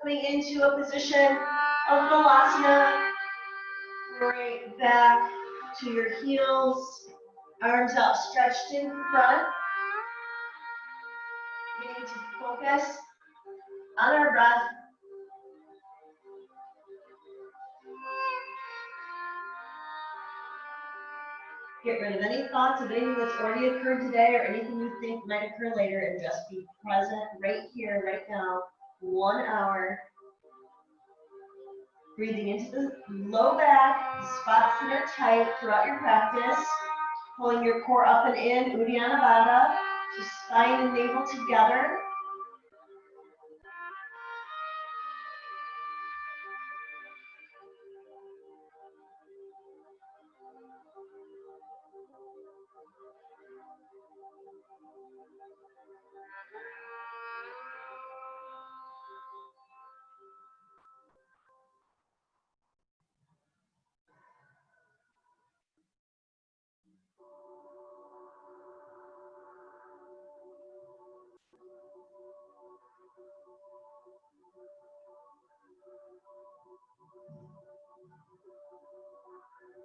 Coming into a position of Balasana, right back to your heels, arms out stretched in front. We need to focus on our breath. Get rid of any thoughts of anything that's already occurred today or anything you think might occur later, and just be present right here, right now. 1 hour. Breathing into the low back, the spots that are tight throughout your practice. Pulling your core up and in, Uddiyana Bandha. Just spine and navel together.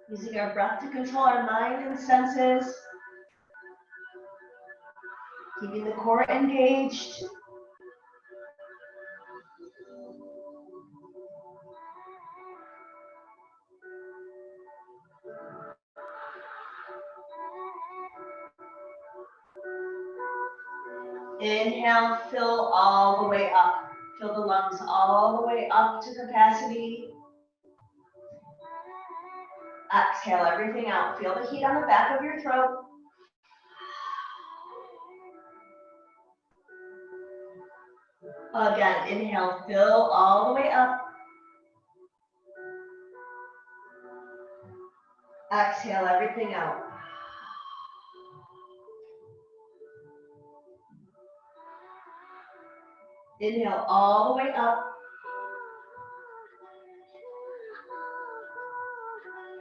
Using our breath to control our mind and senses. Keeping the core engaged. Inhale, fill all the way up. Fill the lungs all the way up to capacity. Exhale everything out. Feel the heat on the back of your throat. Again, inhale, fill all the way up. Exhale everything out. Inhale all the way up.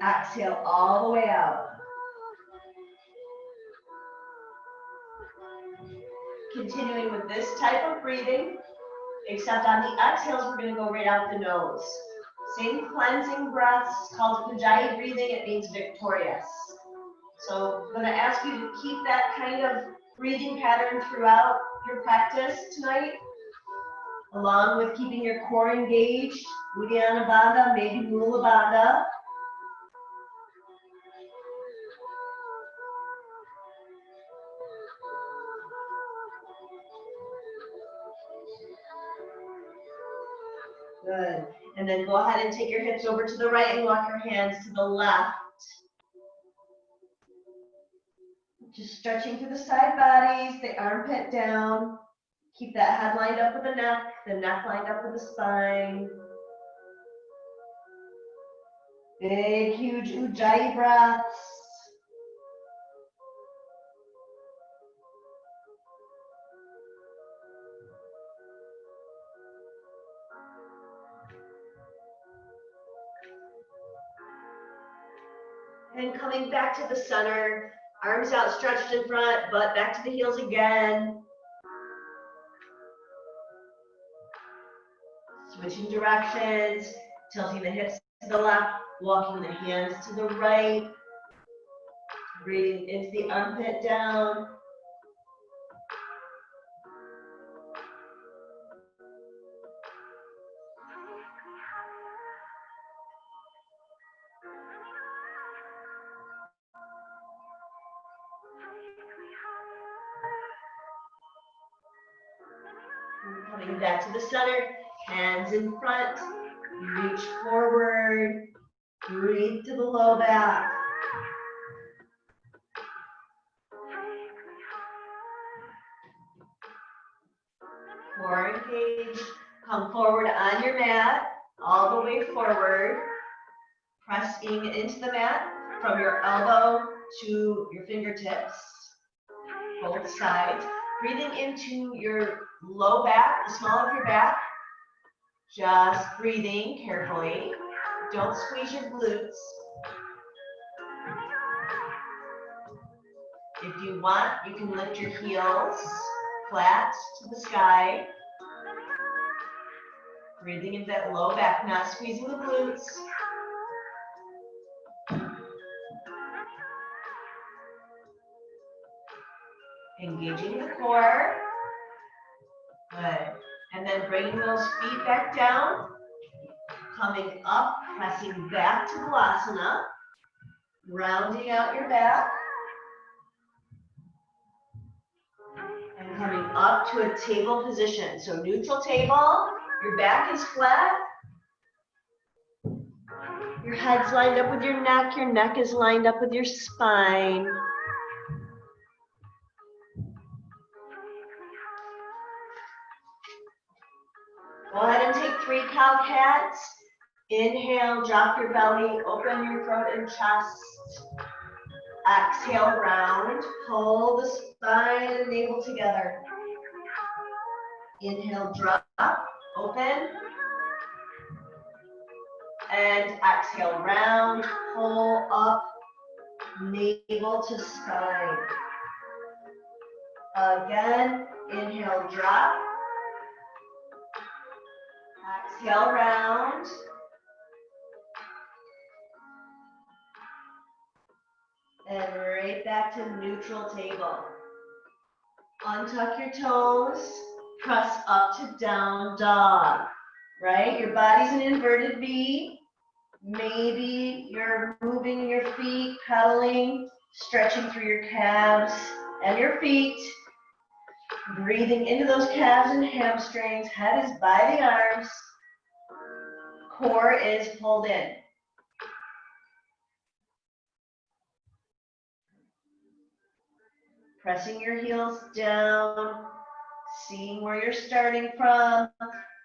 Exhale all the way out. Continuing with this type of breathing, except on the exhales, we're going to go right out the nose. Same cleansing breaths, called Ujjayi breathing. It means victorious. So I'm going to ask you to keep that kind of breathing pattern throughout your practice tonight, along with keeping your core engaged. Uddiyana Bandha, maybe Mula Bandha. Good. And then go ahead and take your hips over to the right and walk your hands to the left. Just stretching through the side bodies, the armpit down. Keep that head lined up with the neck lined up with the spine. Big, huge Ujjayi breaths. And coming back to the center, arms outstretched in front, butt back to the heels again. Switching directions, tilting the hips to the left, walking the hands to the right. Breathing into the armpit down. Coming back to the center, hands in front, reach forward, breathe to the low back. Core engaged, come forward on your mat, all the way forward, pressing into the mat from your elbow to your fingertips, both sides. Breathing into your low back, the small of your back. Just breathing carefully. Don't squeeze your glutes. If you want, you can lift your heels flat to the sky. Breathing into that low back, not squeezing the glutes. Engaging the core. Good. And then bringing those feet back down. Coming up, pressing back to Balasana. Rounding out your back. And coming up to a table position. So neutral table, your back is flat. Your head's lined up with your neck is lined up with your spine. Go ahead and take 3 cow cats. Inhale, drop your belly, open your throat and chest. Exhale, round. Pull the spine and navel together. Inhale, drop, open. And exhale, round, pull up, navel to spine. Again, inhale, drop. Exhale, round. And right back to neutral table. Untuck your toes, press up to down dog, right? Your body's an inverted V. Maybe you're moving your feet, pedaling, stretching through your calves and your feet. Breathing into those calves and hamstrings. Head is by the arms. Core is pulled in. Pressing your heels down, seeing where you're starting from.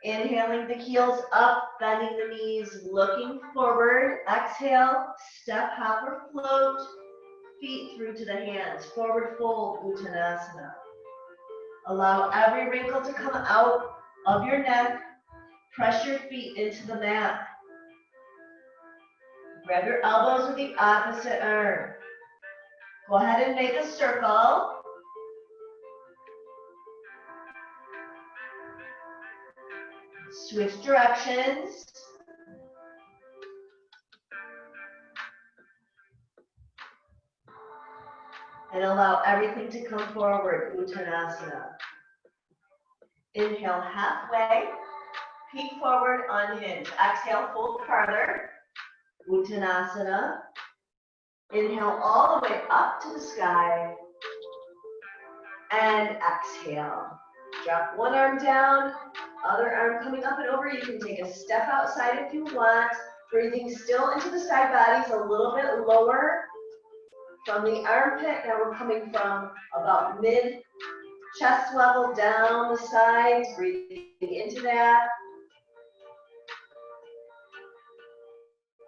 Inhaling the heels up, bending the knees, looking forward. Exhale, step, hop, or float. Feet through to the hands. Forward fold, Uttanasana. Allow every wrinkle to come out of your neck. Press your feet into the mat. Grab your elbows with the opposite arm. Go ahead and make a circle. Switch directions. And allow everything to come forward, Uttanasana. Inhale halfway, peek forward, unhinge. Exhale, fold farther, Uttanasana. Inhale all the way up to the sky. And exhale. Drop one arm down, other arm coming up and over. You can take a step outside if you want. Breathing still into the side bodies, a little bit lower from the armpit. Now we're coming from about mid chest level down the sides, breathing into that.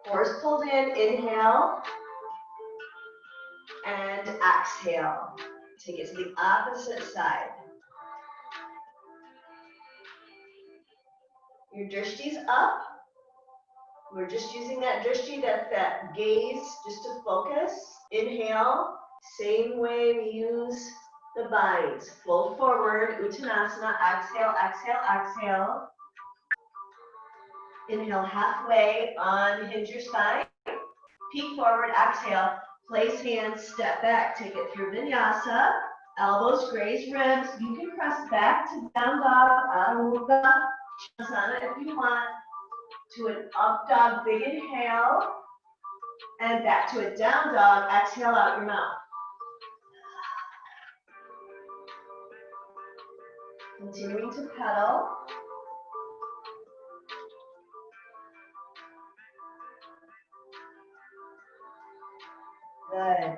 Core is pulled in, inhale, and exhale. Take it to the opposite side. Your drishti's up. We're just using that drishti, that gaze, just to focus. Inhale, same way we use the binds. Fold forward, Uttanasana, exhale, exhale, exhale. Inhale halfway, unhinge your spine. Peek forward, exhale. Place hands, step back, take it through vinyasa. Elbows graze ribs. You can press back to down dog, Adho Mukha Svanasana if you want. To an up dog, big inhale. And back to a down dog, exhale out your mouth. Continuing to pedal. Good.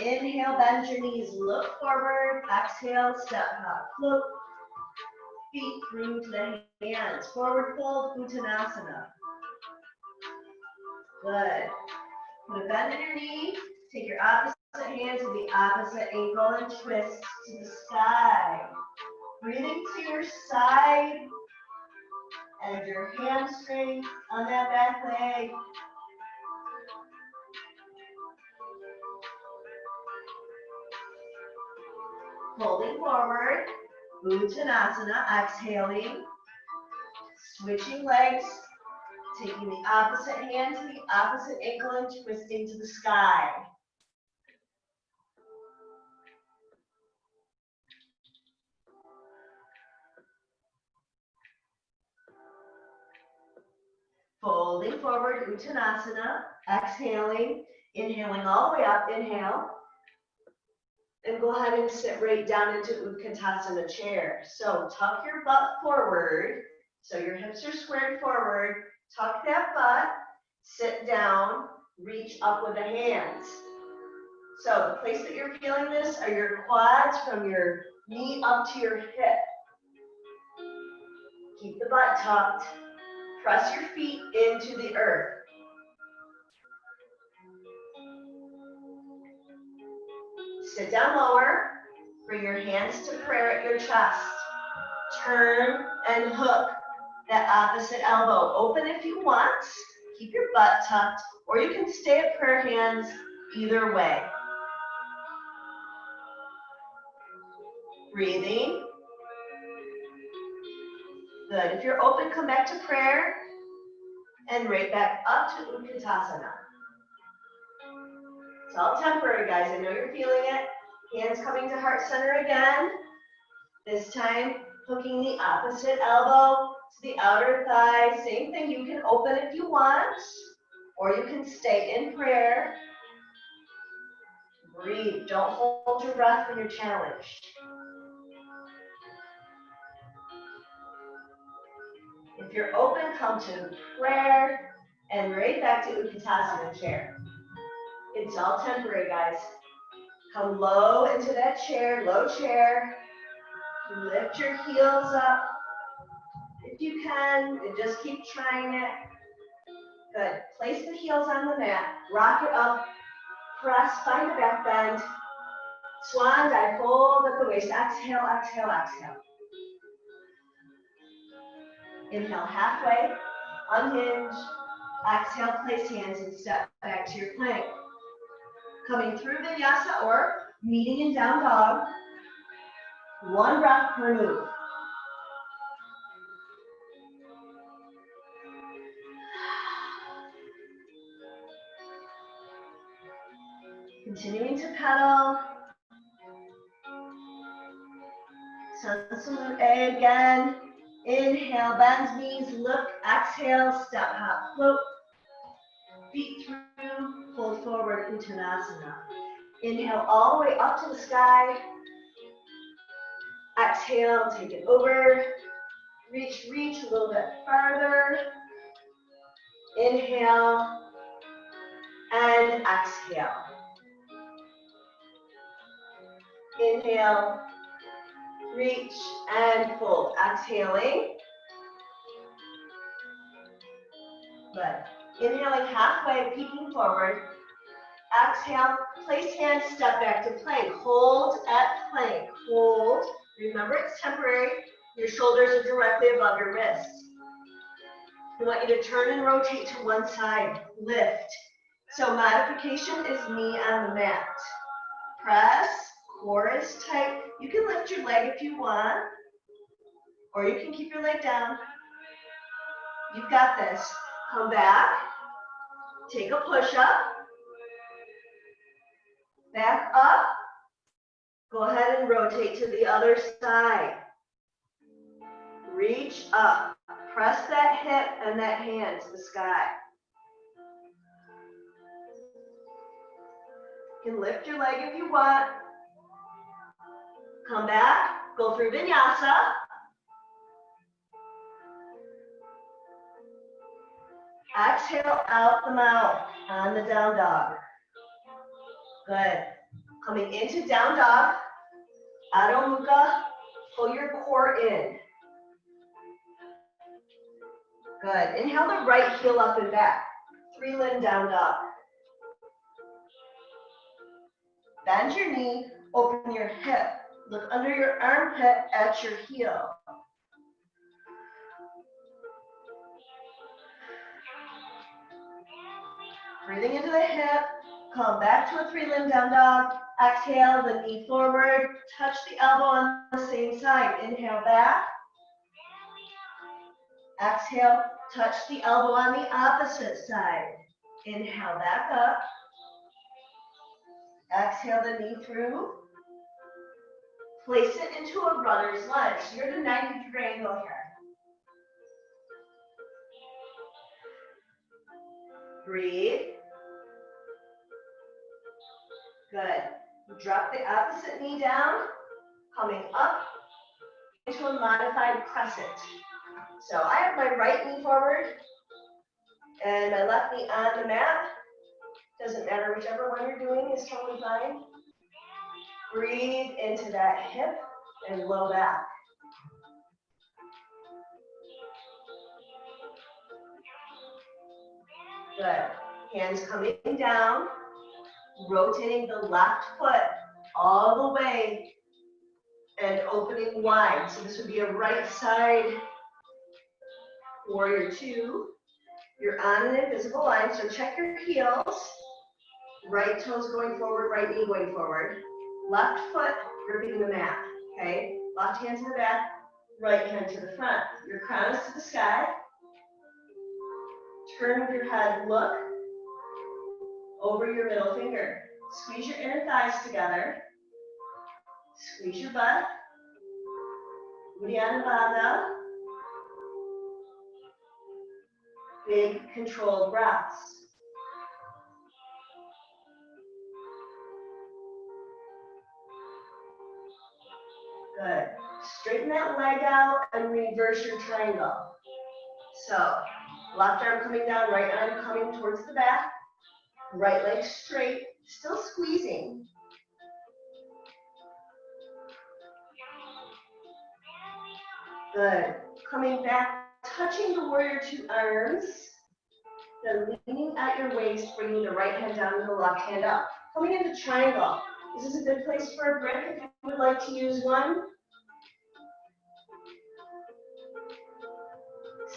Inhale, bend your knees, look forward. Exhale, step, hop, float. Feet through to the hands. Forward fold, Uttanasana. Good. Put a bend in your knee. Take your opposite hand to the opposite ankle and twist to the sky. Breathing to your side and your hamstring on that back leg. Folding forward, Uttanasana, exhaling. Switching legs, taking the opposite hand to the opposite ankle and twisting to the sky. Folding forward, Uttanasana, exhaling, inhaling all the way up, inhale. And go ahead and sit right down into Utkatasana chair. So tuck your butt forward, so your hips are squared forward. Tuck that butt, sit down, reach up with the hands. So the place that you're feeling this are your quads from your knee up to your hip. Keep the butt tucked. Press your feet into the earth. Sit down lower. Bring your hands to prayer at your chest. Turn and hook that opposite elbow. Open if you want. Keep your butt tucked, or you can stay at prayer hands either way. Breathing. Good. If you're open, come back to prayer and right back up to Utkatasana. It's all temporary, guys. I know you're feeling it. Hands coming to heart center again. This time, hooking the opposite elbow to the outer thigh. Same thing. You can open if you want, or you can stay in prayer. Breathe. Don't hold your breath when you're challenged. If you're open, come to prayer and right back to Utkatasana chair. It's all temporary, guys. Come low into that chair, low chair. Lift your heels up if you can, and just keep trying it. Good. Place the heels on the mat. Rock it up. Press, find a back bend. Swan dive, fold at the waist. Exhale, exhale, exhale. Inhale halfway, unhinge. Exhale, place hands and step back to your plank. Coming through vinyasa or meeting in down dog. One breath per move. Continuing to pedal. Sun salute A again. Inhale, bend knees, look, exhale, step, hop, float. Feet through, fold forward, Uttanasana. Inhale all the way up to the sky. Exhale, take it over. Reach a little bit farther. Inhale and exhale. Inhale, reach and fold. Exhaling. Good. Inhaling halfway, peeking forward. Exhale, place hands, step back to plank. Hold at plank. Hold. Remember, it's temporary. Your shoulders are directly above your wrists. I want you to turn and rotate to one side. Lift. So modification is knee on the mat. Press. Core is tight. You can lift your leg if you want, or you can keep your leg down. You've got this. Come back. Take a push-up. Back up. Go ahead and rotate to the other side. Reach up. Press that hip and that hand to the sky. You can lift your leg if you want. Come back. Go through vinyasa. Exhale out the mouth on the down dog. Good. Coming into down dog. Adho Mukha. Pull your core in. Good. Inhale the right heel up and back. 3-limb down dog. Bend your knee. Open your hip. Look under your armpit at your heel. Breathing into the hip. Come back to a 3-limb down dog. Exhale, the knee forward. Touch the elbow on the same side. Inhale back. Exhale, touch the elbow on the opposite side. Inhale back up. Exhale the knee through. Place it into a runner's lunge. You're at a 90-degree angle here. Breathe. Good. Drop the opposite knee down, coming up into a modified crescent. So I have my right knee forward and my left knee on the mat. Doesn't matter, whichever one you're doing is totally fine. Breathe into that hip and low back. Good. Hands coming down, rotating the left foot all the way and opening wide. So this would be a right side warrior two. You're on an invisible line, so check your heels. Right toes going forward, right knee going forward. Left foot gripping the mat, okay? Left hand to the back, right hand to the front. Your crown is to the sky. Turn with your head, look over your middle finger. Squeeze your inner thighs together. Squeeze your butt. Uddiyana Bandha. Big controlled breaths. Good. Straighten that leg out and reverse your triangle. So, left arm coming down, right arm coming towards the back. Right leg straight, still squeezing. Good. Coming back, touching the warrior two arms. Then leaning at your waist, bringing the right hand down and the left hand up. Coming into triangle. This is a good place for a break if you would like to use one.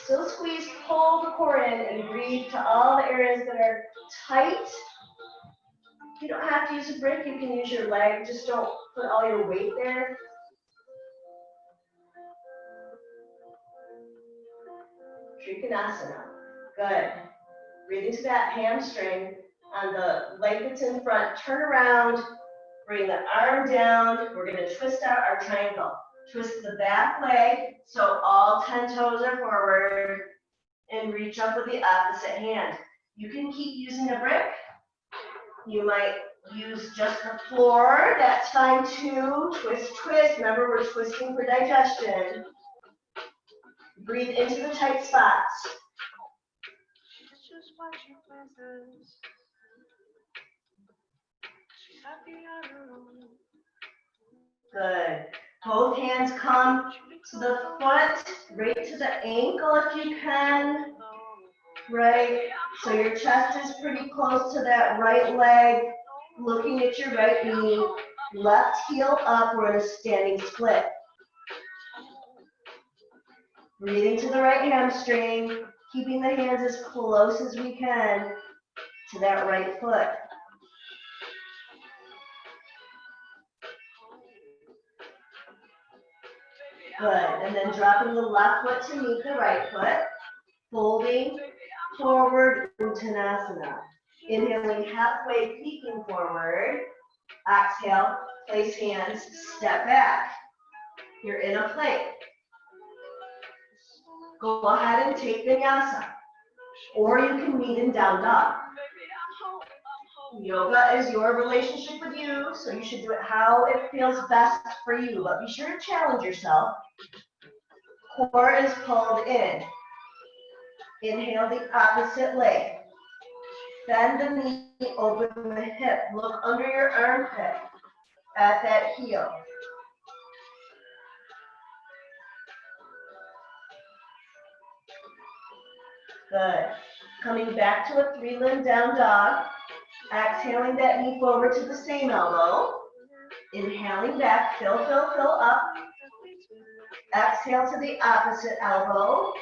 Still squeeze, pull the core in and breathe to all the areas that are tight. You don't have to use a brick, you can use your leg, just don't put all your weight there. Trikonasana, good. Breathe into that hamstring on the leg that's in front, turn around, bring the arm down, we're gonna twist out our triangle. Twist the back leg, so all 10 toes are forward, and reach up with the opposite hand. You can keep using a brick. You might use just the floor, that's fine too. Twist, twist, remember we're twisting for digestion. Breathe into the tight spots. Good. Both hands come to the foot, right to the ankle if you can. Right, so your chest is pretty close to that right leg, looking at your right knee, left heel up, we're in a standing split. Breathing to the right hamstring, keeping the hands as close as we can to that right foot. Good, and then dropping the left foot to meet the right foot, folding forward, Uttanasana. Inhaling halfway, peeking forward. Exhale, place hands, step back. You're in a plank. Go ahead and take vinyasa, or you can meet in down dog. Yoga is your relationship with you, so you should do it how it feels best for you, but be sure to challenge yourself. Core is pulled in. Inhale the opposite leg. Bend the knee, open the hip. Look under your armpit at that heel. Good. Coming back to a three-limb down dog. Exhaling that knee forward to the same elbow. Inhaling back, fill, fill, fill up. Exhale to the opposite elbow.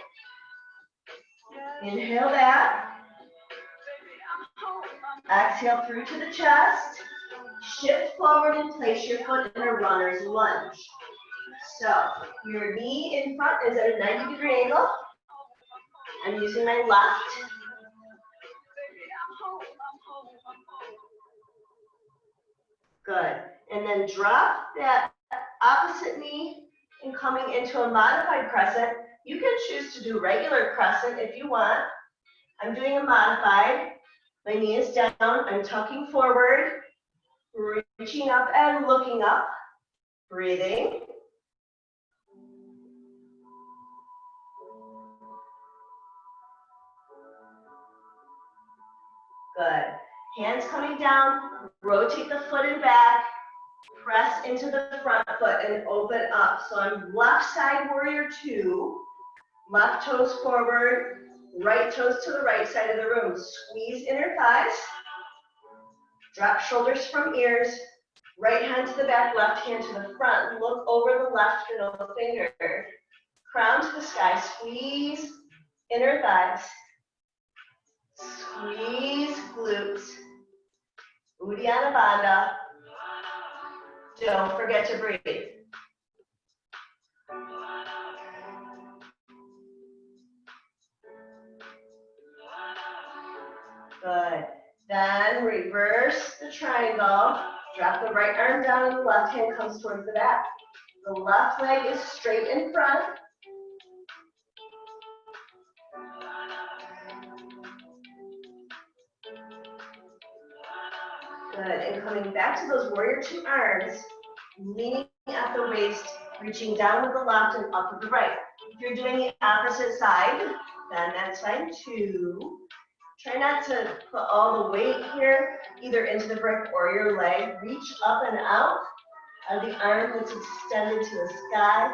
Inhale back. Exhale through to the chest. Shift forward and place your foot in a runner's lunge. So your knee in front is at a 90-degree angle. I'm using my left. Good. And then drop that opposite knee and coming into a modified crescent. You can choose to do regular crescent if you want. I'm doing a modified. My knee is down. I'm tucking forward, reaching up and looking up. Breathing. Good. Hands coming down. Rotate the foot and back. Press into the front foot and open up. So I'm left side warrior 2. Left toes forward. Right toes to the right side of the room. Squeeze inner thighs. Drop shoulders from ears. Right hand to the back, left hand to the front. Look over the left middle finger. Crown to the sky. Squeeze inner thighs. Squeeze glutes. Uddiyana Bandha. Don't forget to breathe. Good. Then reverse the triangle. Drop the right arm down and the left hand comes towards the back. The left leg is straight in front. Good. And coming back to those warrior 2 arms, leaning at the waist, reaching down with the left and up with the right. If you're doing the opposite side, then that's fine too. Try not to put all the weight here, either into the brick or your leg. Reach up and out of the arm that's extended to the sky.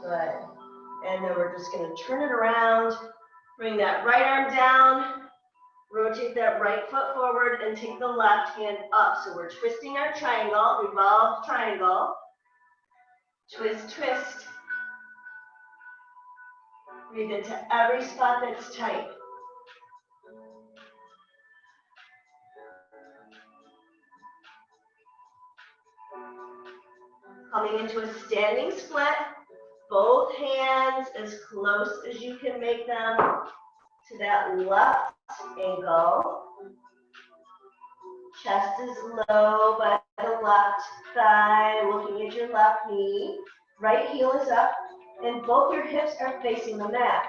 Good. And then we're just going to turn it around. Bring that right arm down. Rotate that right foot forward and take the left hand up. So we're twisting our triangle, revolve triangle. Twist, twist. Breathe into every spot that's tight. Coming into a standing split. Both hands as close as you can make them to that left ankle. Chest is low by the left thigh, looking at your left knee. Right heel is up, and both your hips are facing the mat.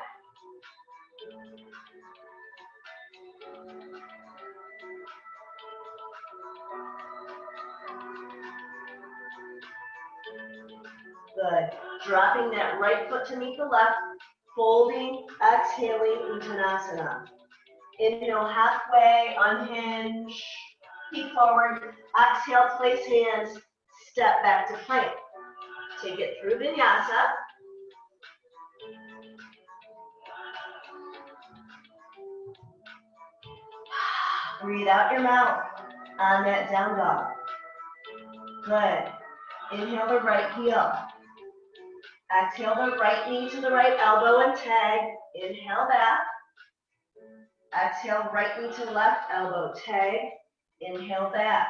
Good. Dropping that right foot to meet the left, folding, exhaling, Uttanasana. Inhale halfway, unhinge, peek forward, exhale, place hands, step back to plank. Take it through vinyasa. Breathe out your mouth on that down dog. Good. Inhale the right heel. Exhale the right knee to the right elbow and tag. Inhale back. Exhale right knee to left elbow, tag. Inhale back.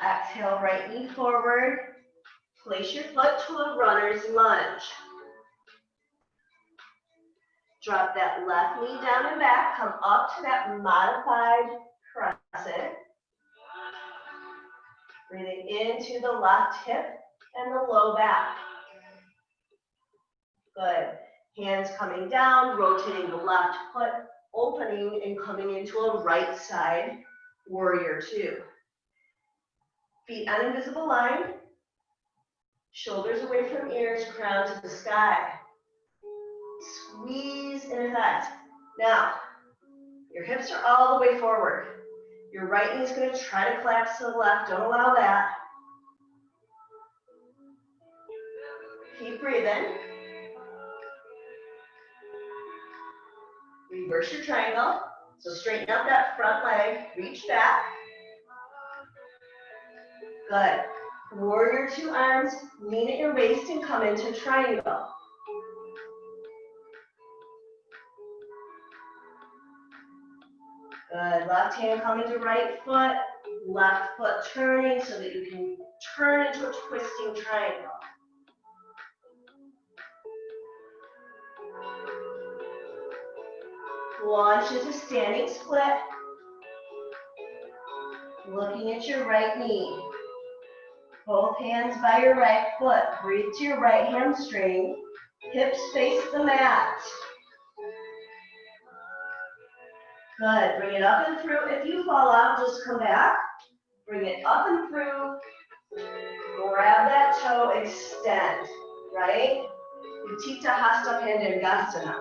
Exhale right knee forward. Place your foot to a runner's lunge. Drop that left knee down and back. Come up to that modified crescent. Breathing into the left hip and the low back. Good. Hands coming down, rotating the left foot, opening and coming into a right side warrior 2. Feet on invisible line. Shoulders away from ears, crown to the sky. Squeeze inner thighs. Now, your hips are all the way forward. Your right knee is going to try to collapse to the left. Don't allow that. Keep breathing. Reverse your triangle. So straighten out that front leg. Reach back. Good. Warrior 2 arms. Lean at your waist and come into triangle. Good. Left hand coming to right foot. Left foot turning so that you can turn into a twisting triangle. Launch into standing split. Looking at your right knee. Both hands by your right foot. Breathe to your right hamstring. Hips face the mat. Good. Bring it up and through. If you fall out, just come back. Bring it up and through. Grab that toe, extend, right? Utthita Hasta Pandyangasana.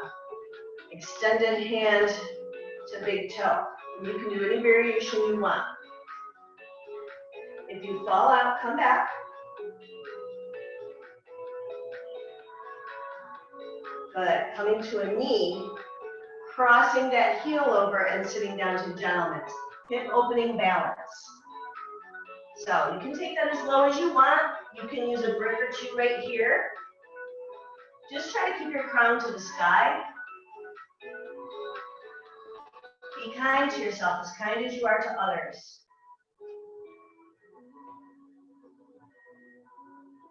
Extended hand to big toe. You can do any variation you want. If you fall out, come back. Good. Coming to a knee, crossing that heel over and sitting down to gentleman's. Hip opening balance. So you can take that as low as you want. You can use a brick or two right here. Just try to keep your crown to the sky. Be kind to yourself, as kind as you are to others.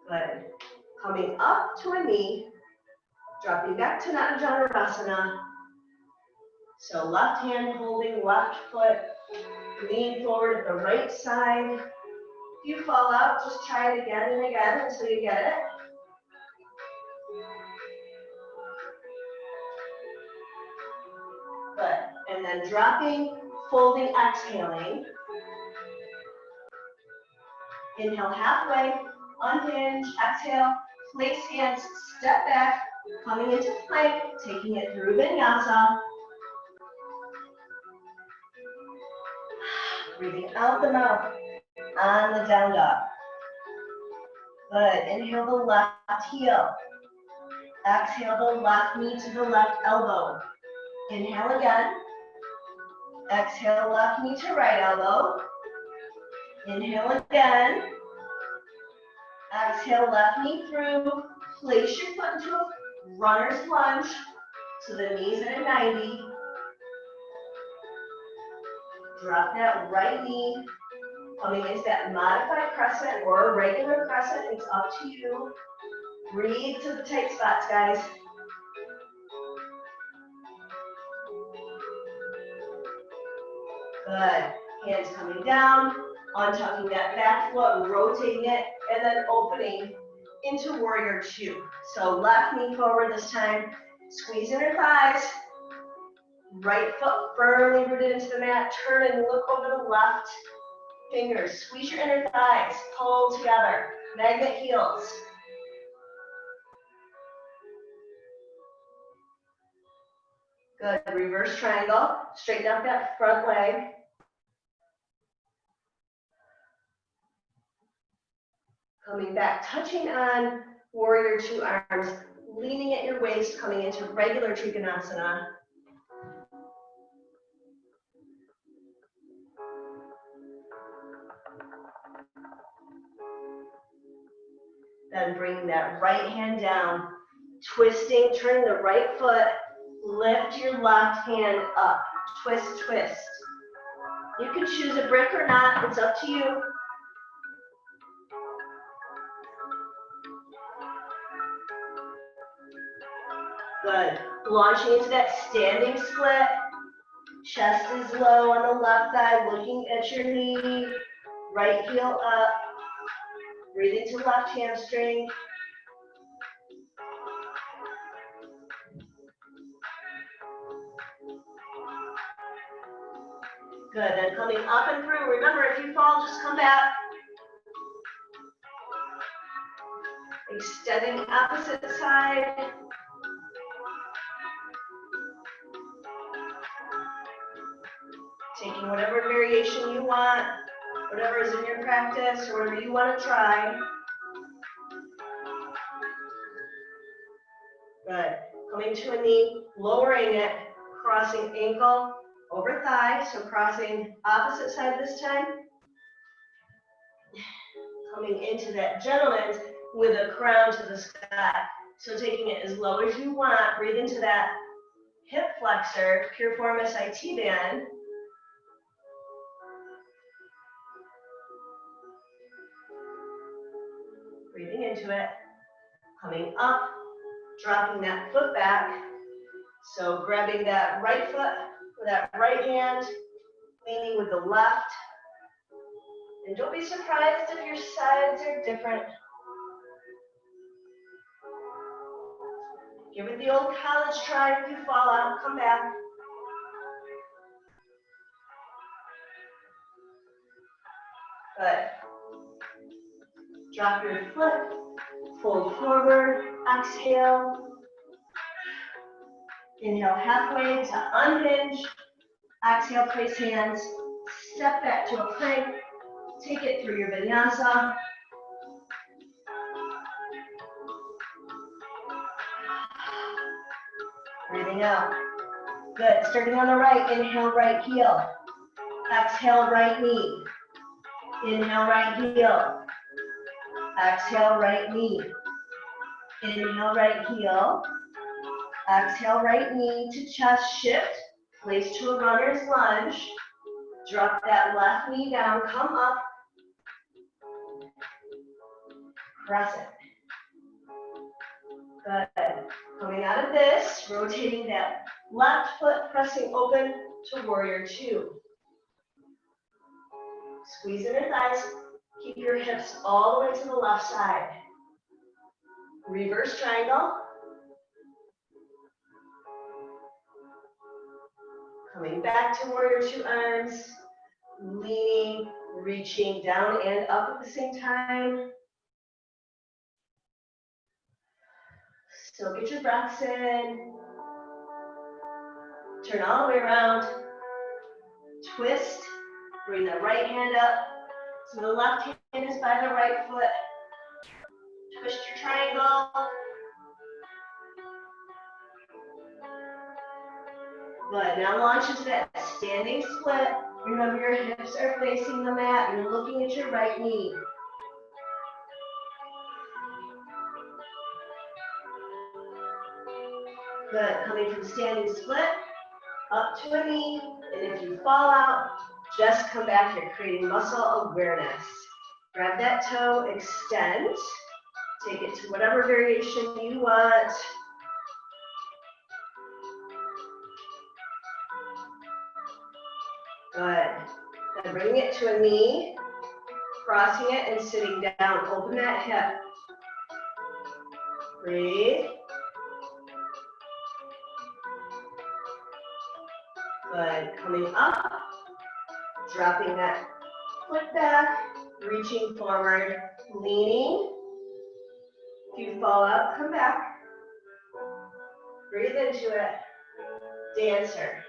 Good. Coming up to a knee, dropping back to Natalie. So left hand holding left foot, lean forward at the right side. If you fall out, just try it again and again until you get it. Good. And then dropping, folding, exhaling. Inhale halfway, unhinge, exhale, place hands, step back, coming into plank, taking it through vinyasa. Breathing out the mouth on the down dog. Good. Inhale the left heel. Exhale the left knee to the left elbow. Inhale again. Exhale left knee to right elbow. Inhale again. Exhale left knee through. Place your foot into a runner's lunge. So the knees at a 90. Drop that right knee. Coming into that modified crescent or a regular crescent. It's up to you. Breathe to the tight spots, guys. Good. Hands coming down, untucking that back foot, rotating it, and then opening into warrior two. So left knee forward this time. Squeeze inner thighs. Right foot firmly rooted into the mat. Turn and look over the left. Fingers. Squeeze your inner thighs. Pull together. Magnet heels. Good. Reverse triangle. Straighten out that front leg. Coming back, touching on warrior two arms, leaning at your waist, coming into regular Trikonasana. Then bringing that right hand down, twisting, turning the right foot, lift your left hand up, twist, twist. You can choose a brick or not, it's up to you. Good. Launching into that standing split. Chest is low on the left side, looking at your knee. Right heel up. Breathing to left hamstring. Good. Then coming up and through. Remember, if you fall, just come back. Extending opposite side. Taking whatever variation you want, whatever is in your practice, or whatever you want to try. Good. Coming to a knee, lowering it, crossing ankle over thigh, so crossing opposite side this time. Coming into that gentleman's with a crown to the sky. So taking it as low as you want, breathe into that hip flexor, pure form SIT band. Breathing into it. Coming up, dropping that foot back. So grabbing that right foot with that right hand, leaning with the left. And don't be surprised if your sides are different. Give it the old college try. If you fall out, come back. Good. Drop your foot, fold forward, exhale. Inhale halfway to unhinge. Exhale, place hands. Step back to a plank. Take it through your vinyasa. Breathing out. Good. Starting on the right. Inhale, right heel. Exhale, right knee. Inhale, right heel. Exhale, right knee. Inhale, right heel. Exhale, right knee to chest shift. Place to a runner's lunge. Drop that left knee down. Come up. Press it. Good. Coming out of this, rotating that left foot, pressing open to warrior two. Squeeze in your thighs. Keep your hips all the way to the left side. Reverse triangle. Coming back to warrior two arms. Leaning, reaching down and up at the same time. Still get your breaths in. Turn all the way around. Twist. Bring the right hand up. So the left hand is by the right foot. Twist your triangle. Good. Now launch into that standing split. Remember your hips are facing the mat. You're looking at your right knee. Good. Coming from standing split, up to a knee. And if you fall out, just come back here, creating muscle awareness. Grab that toe, extend. Take it to whatever variation you want. Good. Then bringing it to a knee, crossing it and sitting down. Open that hip. Breathe. Good. Coming up, dropping that foot back, reaching forward, leaning. If you fall out, come back. Breathe into it. Dancer.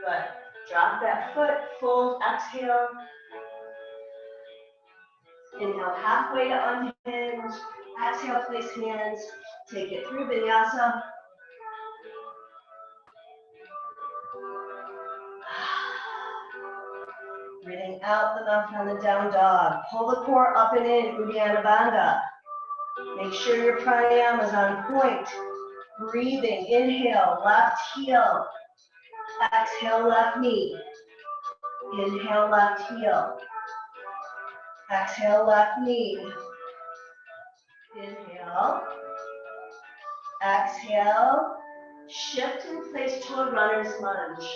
Good. Drop that foot, fold, exhale. Inhale halfway to unhinge. Exhale, place hands. Take it through vinyasa. Breathing out the mouth on the down dog. Pull the core up and in, Uddiyana Bandha. Make sure your pranayama is on point. Breathing, inhale, left heel. Exhale, left knee. Inhale, left heel. Exhale, left knee. Inhale. Exhale. Shift in place to a runner's lunge.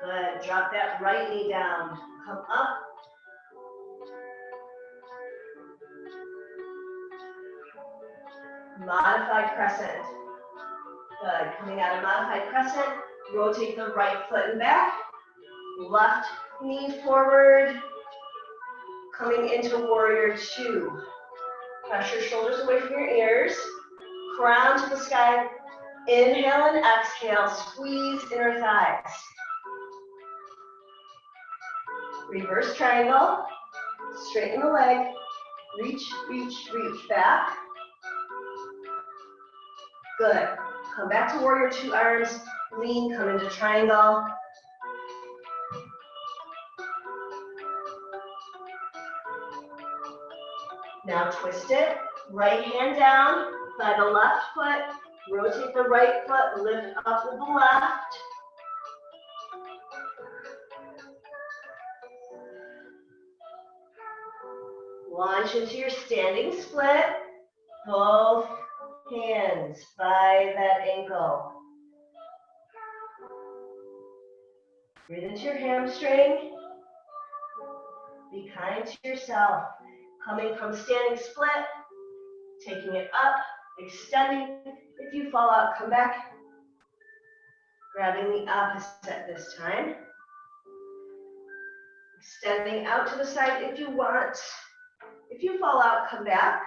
Good. Drop that right knee down. Come up. Modified crescent. Good. Coming out of modified crescent, rotate the right foot and back. Left knee forward. Coming into warrior two. Press your shoulders away from your ears. Crown to the sky. Inhale and exhale. Squeeze inner thighs. Reverse triangle. Straighten the leg. Reach, reach, reach back. Good. Come back to warrior two arms. Lean, come into triangle. Now twist it. Right hand down by the left foot. Rotate the right foot. Lift up with the left. Launch into your standing split. Both hands by that ankle. Breathe into your hamstring. Be kind to yourself. Coming from standing split, taking it up, extending. If you fall out, come back. Grabbing the opposite this time. Extending out to the side if you want. If you fall out, come back.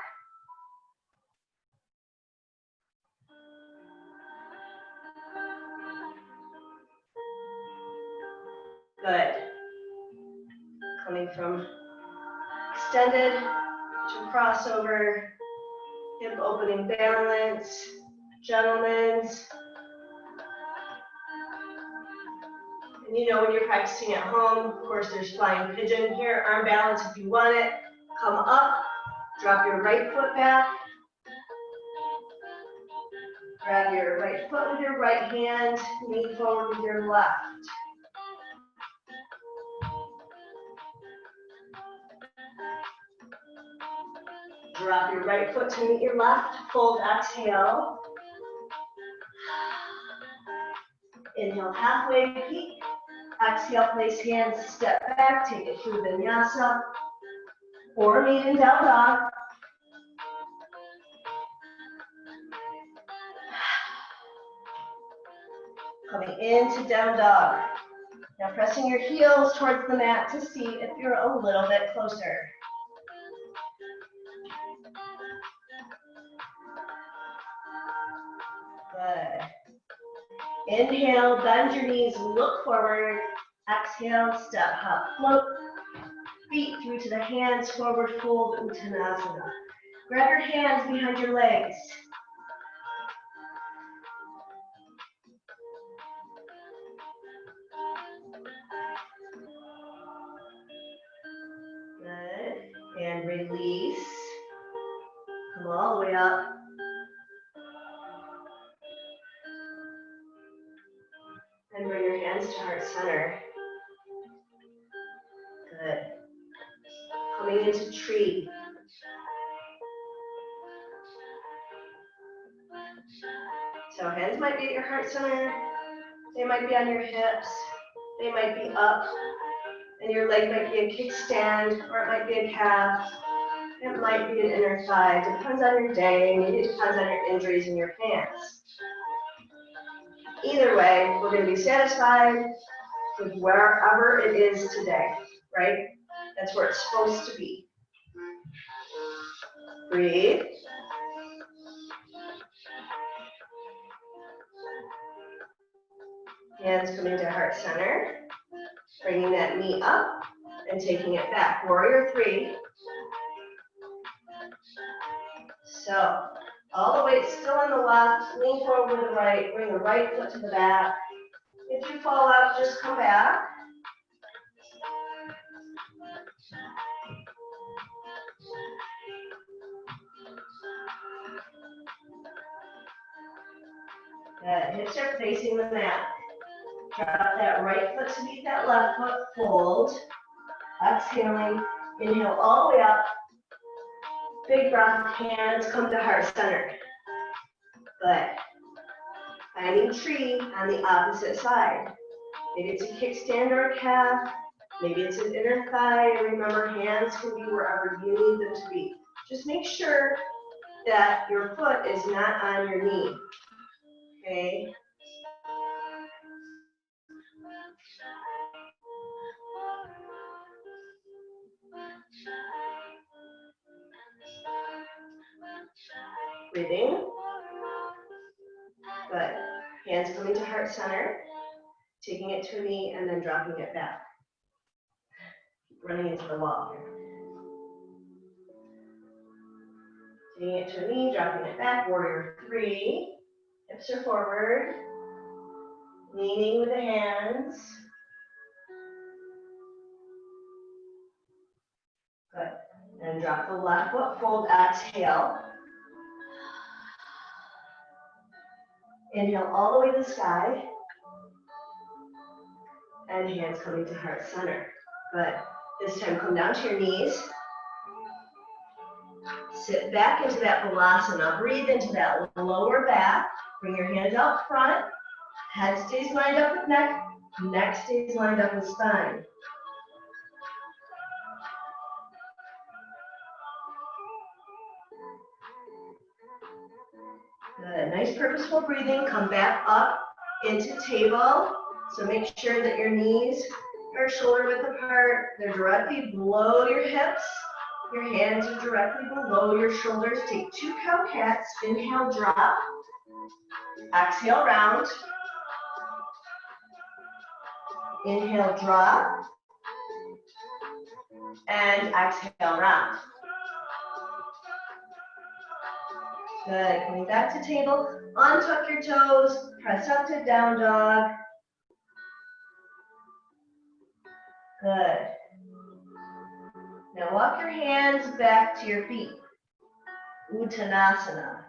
Good. Coming from extended to crossover, hip opening balance, gentlemen's. And you know when you're practicing at home, of course there's flying pigeon here, arm balance if you want it. Come up, drop your right foot back. Grab your right foot with your right hand, lean forward with your left. Drop your right foot to meet your left, fold, exhale. Inhale, halfway peak. Exhale, place hands, step back, take it through vinyasa or meet in down dog. Coming into down dog. Now pressing your heels towards the mat to see if you're a little bit closer. Good. Inhale, bend your knees, look forward. Exhale, step, hop, float. Feet through to the hands, forward fold, Uttanasana. Grab your hands behind your legs. Good. And release. Come all the way up. And bring your hands to heart center. Good. Coming into tree. So hands might be at your heart center. They might be on your hips. They might be up. And your leg might be a kickstand, or it might be a calf. It might be an inner thigh. Depends on your day. Maybe it depends on your injuries in your hands. Either way, we're going to be satisfied with wherever it is today, right? That's where it's supposed to be. Breathe. Hands coming to heart center. Bringing that knee up and taking it back. Warrior three. So, all the weight still on the left. Lean forward with the right. Bring the right foot to the back. If you fall out, just come back. Good. Hips are facing the mat. Drop that right foot to meet that left foot. Fold. Exhaling. Inhale all the way up. Big breath. Hands come to heart center. Good. Finding tree on the opposite side. Maybe it's a kickstand or a calf. Maybe it's an inner thigh. Remember, hands can be wherever you need them to be. Just make sure that your foot is not on your knee. Okay? Breathing. Good. Hands coming to heart center. Taking it to a knee and then dropping it back. Running into the wall here. Taking it to a knee, dropping it back. Warrior three. Hips are forward. Leaning with the hands. Good. And drop the left foot, fold, exhale. Inhale all the way to the sky. And hands coming to heart center. Good. This time come down to your knees. sit back into that balasana. Breathe into that lower back. Bring your hands out front. Head stays lined up with neck. Neck stays lined up with spine. Good. Nice purposeful breathing. Come back up into table. So make sure that your knees are shoulder width apart. They're directly below your hips. Your hands are directly below your shoulders. Take 2 cow cats. Inhale, drop. Exhale, round. Inhale, drop. And exhale, round. Good. Coming back to table. Untuck your toes. Press up to down dog. Good. Now walk your hands back to your feet. Uttanasana.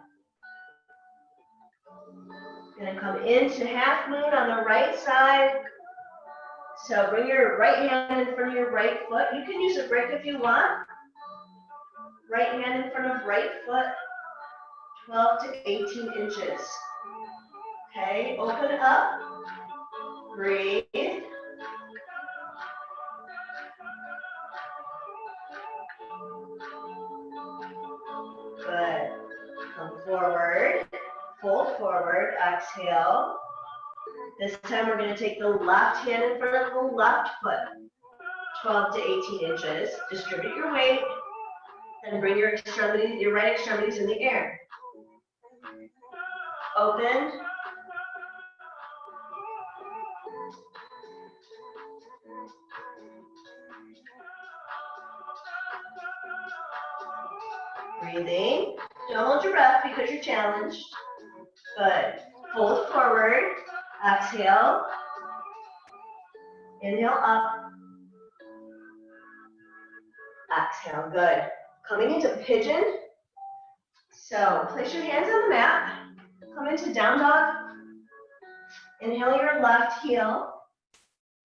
Gonna come into half moon on the right side. So bring your right hand in front of your right foot. You can use a brick if you want. Right hand in front of right foot. 12 to 18 inches. Okay, open up. Breathe. Good. Come forward. Fold forward. Exhale. This time we're going to take the left hand in front of the left foot. 12 to 18 inches. Distribute your weight. And bring your extremities, your right extremities in the air. Open. Breathing. Don't hold your breath because you're challenged. Good. Fold forward. Exhale. Inhale up. Exhale. Good. Coming into pigeon. So place your hands on the mat. Come into down dog. Inhale your left heel.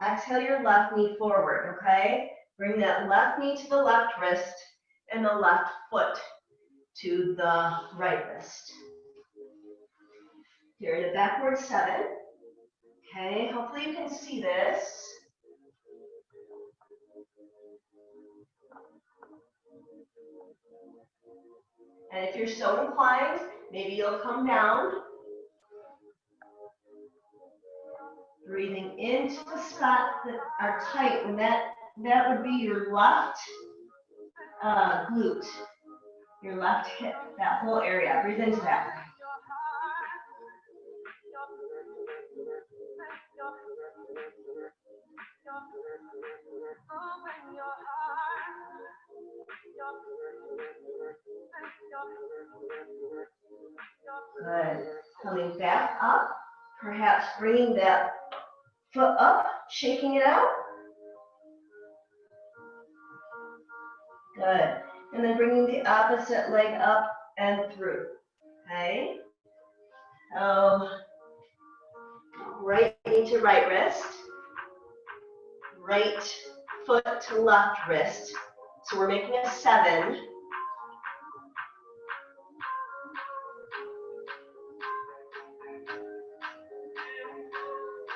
Exhale your left knee forward, okay? Bring that left knee to the left wrist and the left foot to the right wrist. You're in a backward 7. Okay, hopefully you can see this. And if you're so inclined, maybe you'll come down. Breathing into the spots that are tight, and that would be your left glute, your left hip, that whole area. Breathe into that. Good. Coming back up, perhaps bringing that foot up, shaking it out. Good. And then bringing the opposite leg up and through. Okay. Right knee to right wrist. Right foot to left wrist. So we're making a 7.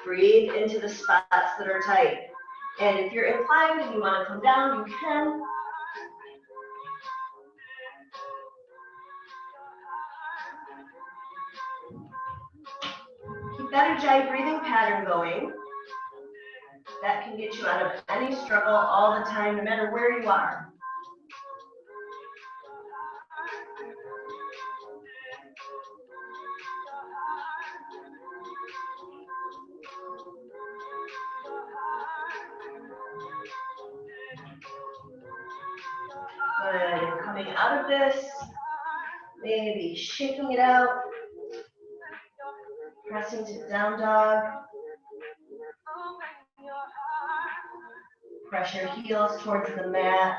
Breathe into the spots that are tight. And if you're inclined and you want to come down, you can. Keep that Ujjayi breathing pattern going. That can get you out of any struggle all the time, no matter where you are. Good, and coming out of this, maybe shaking it out, pressing to down dog. Press your heels towards the mat.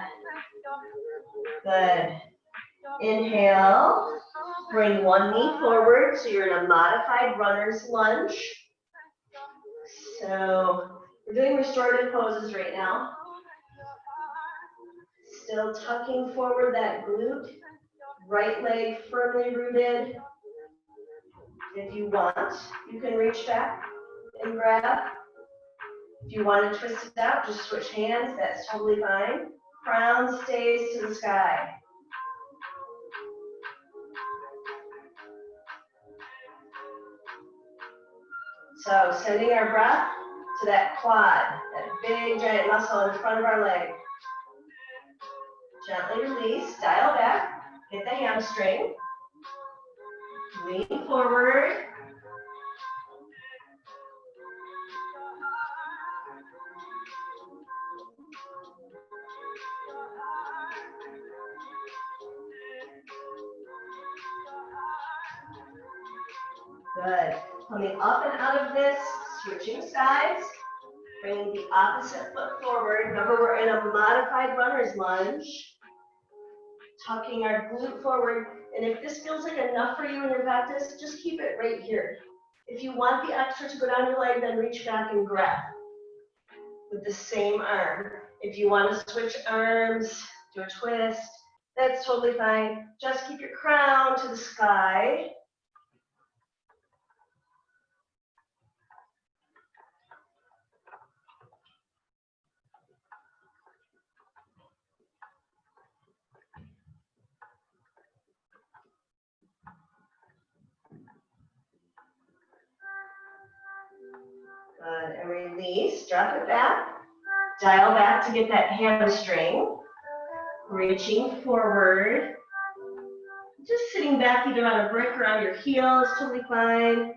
Good. Inhale, bring one knee forward, so you're in a modified runner's lunge. So we're doing restorative poses right now. Still tucking forward that glute. Right leg firmly rooted. If you want, you can reach back and grab. If you want to twist it out, just switch hands. That's totally fine. Crown stays to the sky. So sending our breath to that quad, that big giant muscle in front of our leg. Gently release, dial back, hit the hamstring. Lean forward. Good. Coming up and out of this, switching sides. Bringing the opposite foot forward. Remember, we're in a modified runner's lunge. Tucking our glute forward. And if this feels like enough for you in your practice, just keep it right here. If you want the extra to go down your leg, then reach back and grab with the same arm. If you want to switch arms, do a twist, that's totally fine. Just keep your crown to the sky. Good, and release, drop it back. Dial back to get that hamstring. Reaching forward. Just sitting back either on a brick or on your heels, totally fine.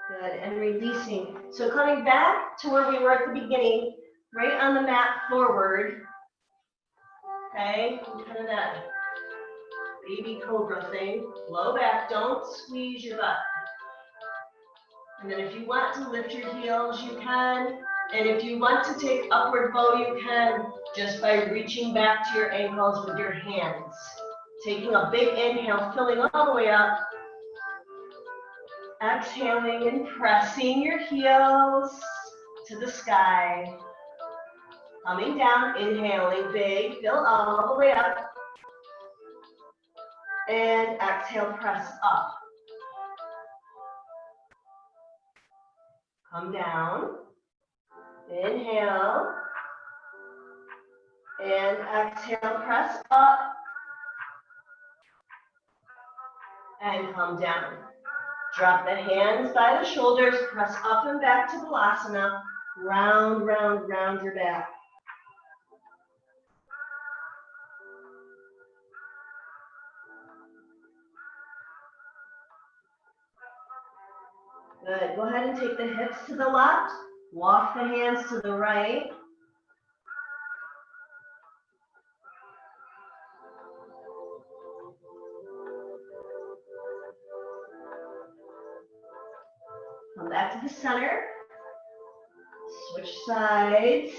Good, and releasing. So coming back to where we were at the beginning, right on the mat forward. Okay, kind of that baby cobra thing. Low back, don't squeeze your butt. And then if you want to lift your heels, you can. And if you want to take upward bow, you can, just by reaching back to your ankles with your hands. Taking a big inhale, filling all the way up. Exhaling and pressing your heels to the sky. Coming down, inhaling big, fill all the way up. And exhale, press up. Come down. Inhale. And exhale, press up. And come down. Drop the hands by the shoulders, press up and back to Balasana. Round, round, round your back. Good. Go ahead and take the hips to the left. Walk the hands to the right. Come back to the center. Switch sides.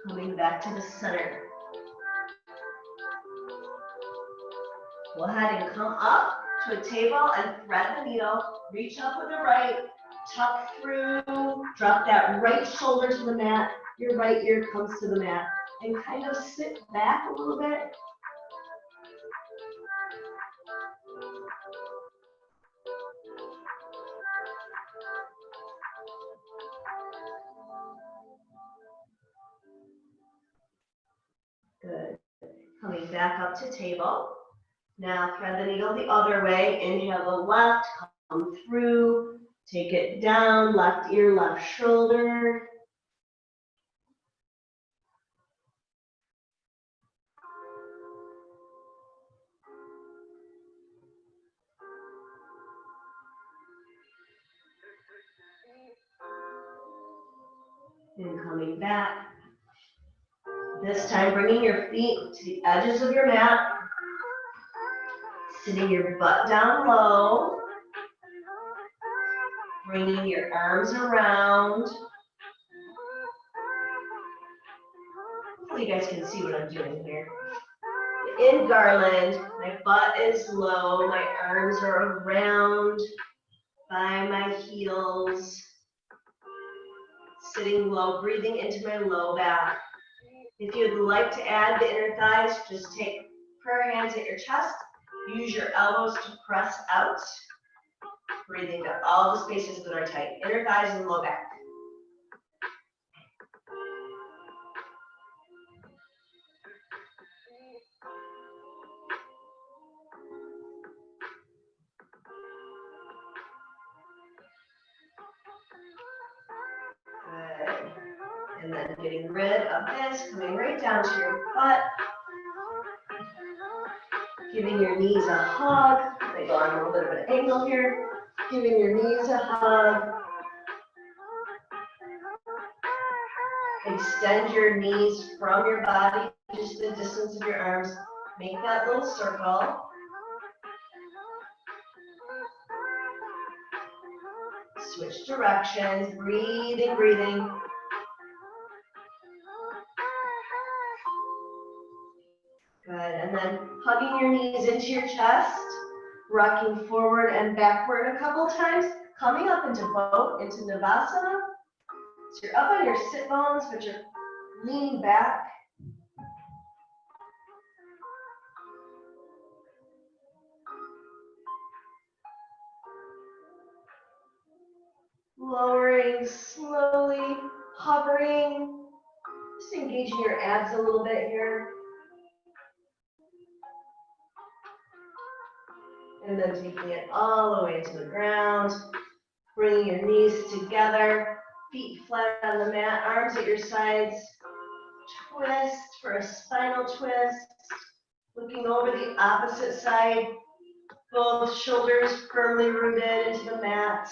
Coming back to the center. Go ahead and come up to a table and thread the needle. Reach up with the right, tuck through, drop that right shoulder to the mat. Your right ear comes to the mat. And kind of sit back a little bit. Good. Coming back up to table. Now thread the needle the other way. Inhale the left, come through. Take it down, left ear, left shoulder. And coming back. This time bringing your feet to the edges of your mat. Sitting your butt down low. Bringing your arms around. Hopefully you guys can see what I'm doing here. In garland, my butt is low, my arms are around by my heels. Sitting low, breathing into my low back. If you'd like to add the inner thighs, just take prayer hands at your chest. Use your elbows to press out. Breathing to all the spaces that are tight. Inner thighs and low back. Good. And then getting rid of this, coming right down to your butt. Giving your knees a hug. They go on a little bit of an angle here. Giving your knees a hug. Extend your knees from your body, just the distance of your arms. Make that little circle. Switch directions, breathing, breathing. Good, and then hugging your knees into your chest, rocking forward and backward a couple times, coming up into Navasana. So you're up on your sit bones, but you're leaning back. Lowering slowly, hovering, just engaging your abs a little bit here. And then taking it all the way to the ground, bringing your knees together, feet flat on the mat, arms at your sides. Twist for a spinal twist. Looking over the opposite side, both shoulders firmly rooted into the mat.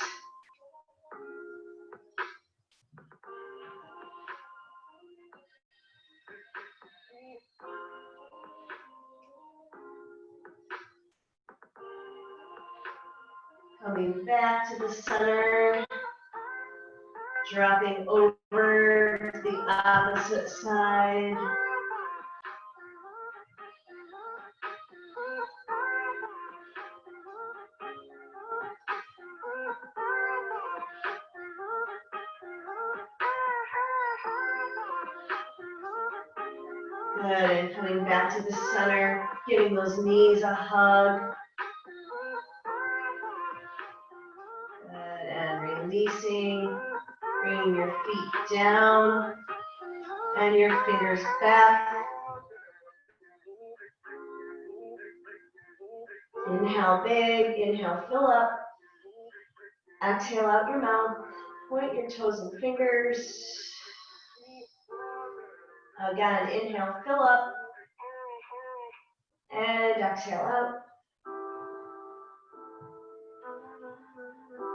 Coming back to the center, dropping over to the opposite side. Good, and coming back to the center, giving those knees a hug. Good, and releasing, bringing your feet down and your fingers back. Inhale big, inhale fill up. Exhale out your mouth, point your toes and fingers. Again, inhale, fill up, and exhale out.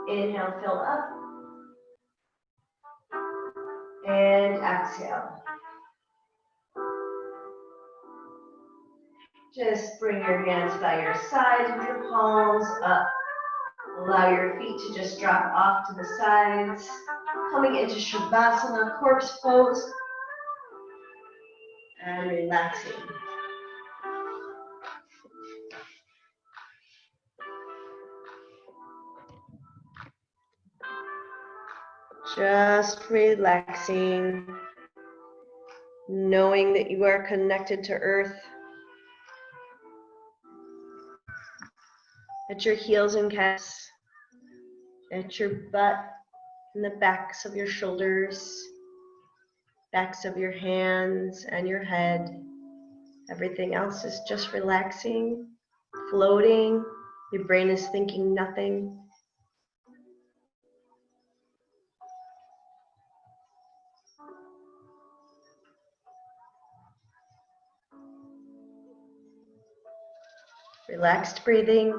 Inhale, fill up, and exhale. Just bring your hands by your sides with your palms up. Allow your feet to just drop off to the sides. Coming into Shavasana, corpse pose. And relaxing. Just relaxing, knowing that you are connected to Earth. At your heels and calves, at your butt and the backs of your shoulders, backs of your hands and your head. Everything else is just relaxing, floating. Your brain is thinking nothing. Relaxed breathing.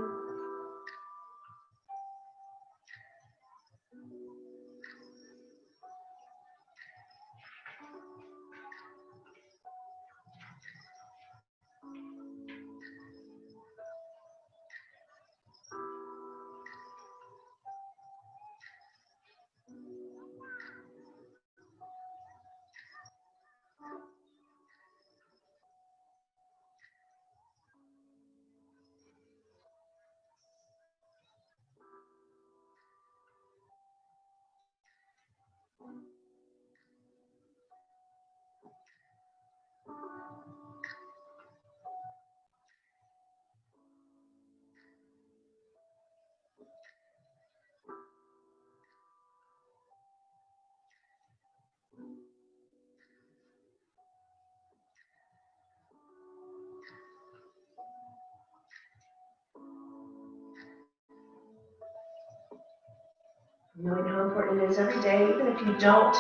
Knowing how important it is every day, even if you don't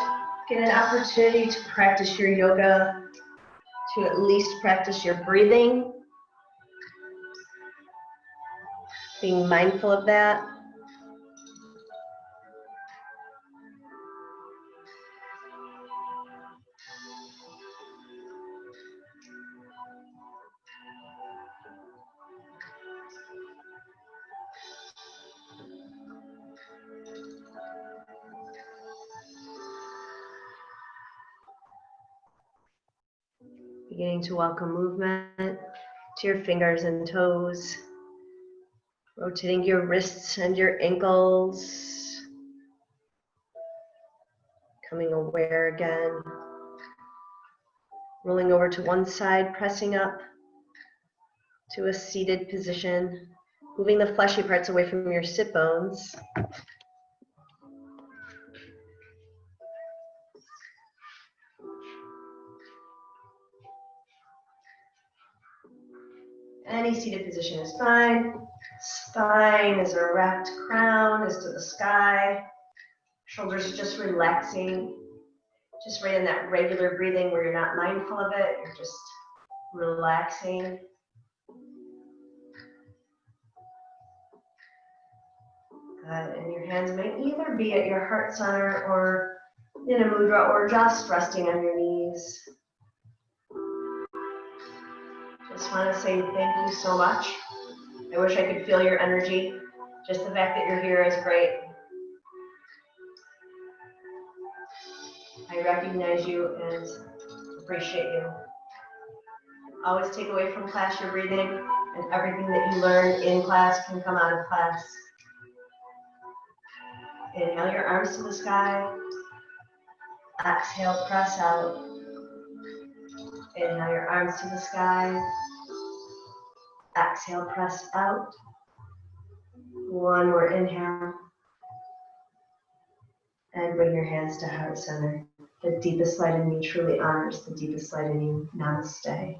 get an opportunity to practice your yoga, to at least practice your breathing, being mindful of that. Beginning to welcome movement to your fingers and toes, rotating your wrists and your ankles, becoming aware again, rolling over to one side, pressing up to a seated position, moving the fleshy parts away from your sit bones. Any seated position is fine. Spine is erect, crown is to the sky. Shoulders are just relaxing. Just right in that regular breathing where you're not mindful of it, you're just relaxing. Good. And your hands may either be at your heart center or in a mudra or just resting on your knees. Just want to say thank you so much. I wish I could feel your energy. Just the fact that you're here is great. I recognize you and appreciate you. Always take away from class your breathing, and everything that you learn in class can come out of class. Inhale your arms to the sky. Exhale, press out. Inhale your arms to the sky. Exhale, press out. One more inhale. And bring your hands to heart center. The deepest light in me truly honors the deepest light in you. Namaste.